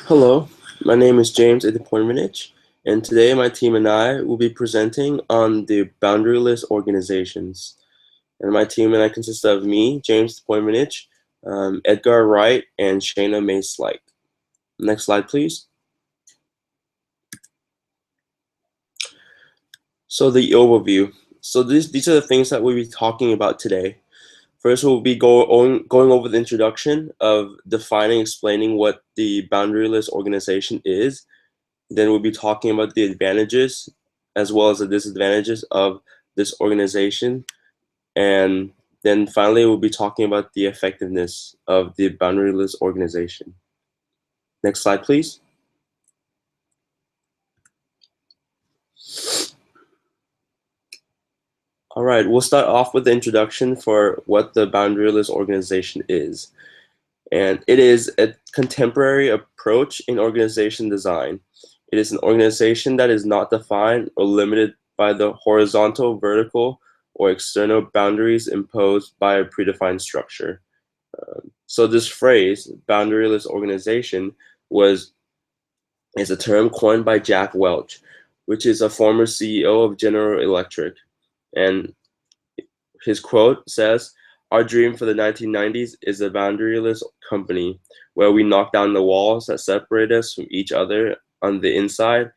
Hello, my name is James Idipojminic, and today my team and I will be presenting on the Boundaryless Organizations. And my team and I consist of me, James Idipojminic, Edgar Wright, and Shayna May Slight. Next slide, please. So the overview. So these are the things that we'll be talking about today. First, we'll be going over the introduction of defining, explaining what the Boundaryless Organization is. Then we'll be talking about the advantages as well as the disadvantages of this organization. And then finally, we'll be talking about the effectiveness of the boundaryless organization. Next slide, please. All right, we'll start off with the introduction for what the boundaryless organization is. And it is a contemporary approach in organization design. It is an organization that is not defined or limited by the horizontal, vertical, or external boundaries imposed by a predefined structure. So this phrase, boundaryless organization, is a term coined by Jack Welch, which is a former CEO of General Electric. And his quote says, "Our dream for the 1990s is a boundaryless company where we knock down the walls that separate us from each other on the inside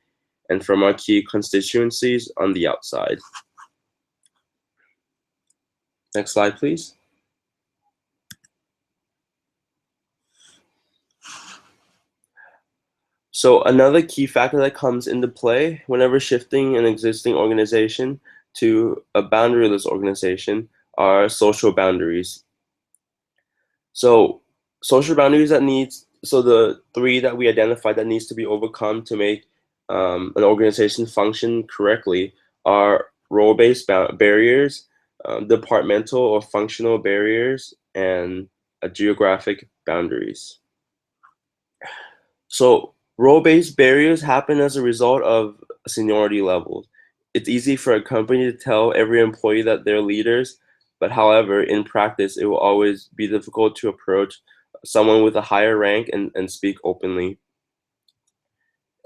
and from our key constituencies on the outside." Next slide, please. So another key factor that comes into play whenever shifting an existing organization to a boundaryless organization are social boundaries. So social boundaries so the three that we identified that needs to be overcome to make an organization function correctly are role-based barriers, departmental or functional barriers, and geographic boundaries. So role-based barriers happen as a result of seniority levels. It's easy for a company to tell every employee that they're leaders, but however, in practice, it will always be difficult to approach someone with a higher rank and speak openly.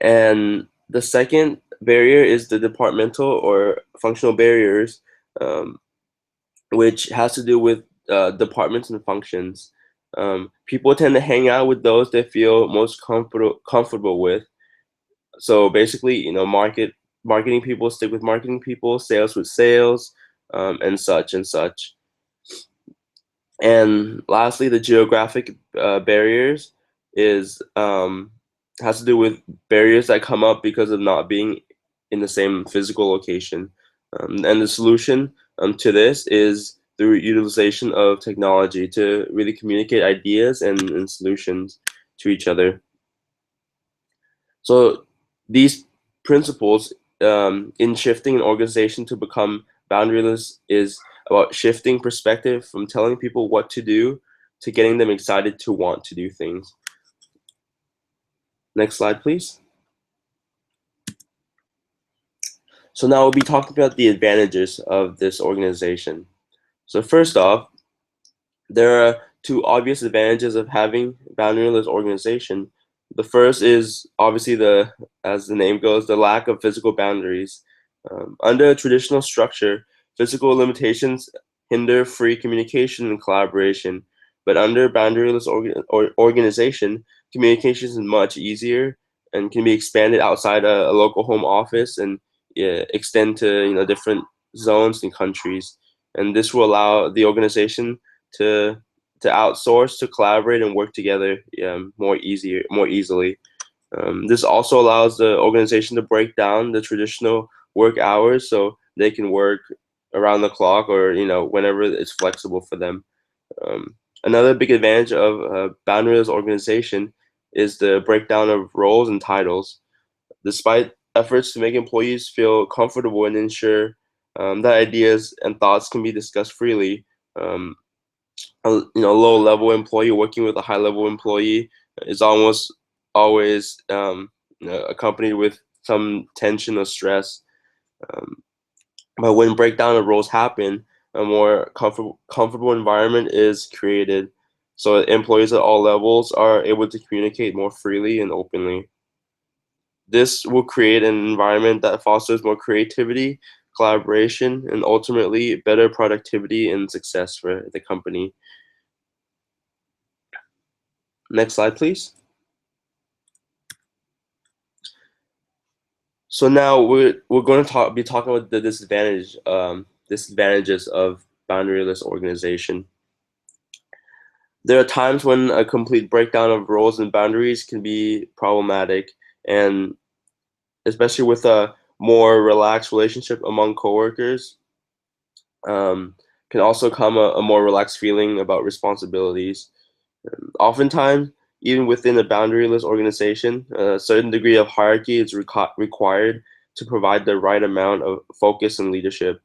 And the second barrier is the departmental or functional barriers, um, which has to do with departments and functions. People tend to hang out with those they feel most comfortable with. So basically, marketing people stick with marketing people, sales with sales, and such and such. And lastly, the geographic barriers is has to do with barriers that come up because of not being in the same physical location. And the solution to this is through utilization of technology to really communicate ideas and solutions to each other. So these principles in shifting an organization to become boundaryless is about shifting perspective from telling people what to do to getting them excited to want to do things. Next slide, please. So now we'll be talking about the advantages of this organization. So first off, there are two obvious advantages of having a boundaryless organization. The first is obviously as the name goes, the lack of physical boundaries. Under a traditional structure, physical limitations hinder free communication and collaboration. But under boundaryless organization, communication is much easier and can be expanded outside a local home office and extend to different zones and countries. And this will allow the organization to outsource, to collaborate, and work together more easily. This also allows the organization to break down the traditional work hours so they can work around the clock or whenever it's flexible for them. Another big advantage of a boundaryless organization is the breakdown of roles and titles. Despite efforts to make employees feel comfortable and ensure that ideas and thoughts can be discussed freely, a low level employee working with a high level employee is almost always accompanied with some tension or stress. Um, but when breakdown of roles happen, a more comfortable environment is created. so employees at all levels are able to communicate more freely and openly. This will create an environment that fosters more creativity, collaboration, and ultimately better productivity and success for the company. Next slide, please. So now we're going to be talking about the disadvantages of boundaryless organization. There are times when a complete breakdown of roles and boundaries can be problematic, and especially with a more relaxed relationship among coworkers, can also come a more relaxed feeling about responsibilities. Oftentimes, even within a boundaryless organization, a certain degree of hierarchy is required to provide the right amount of focus and leadership.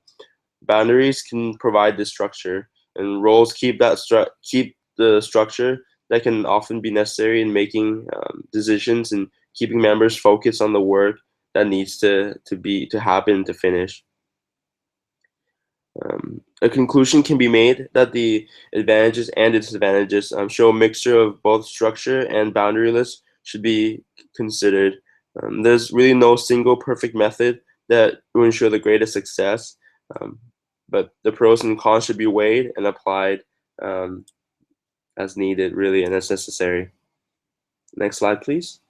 Boundaries can provide this structure, and roles keep the structure that can often be necessary in making decisions and keeping members focused on the work that needs to happen to finish. A conclusion can be made that the advantages and disadvantages show a mixture of both structure and boundaryless should be considered. There's really no single perfect method that will ensure the greatest success, um, but the pros and cons should be weighed and applied um, as needed, really, and as necessary. Next slide, please.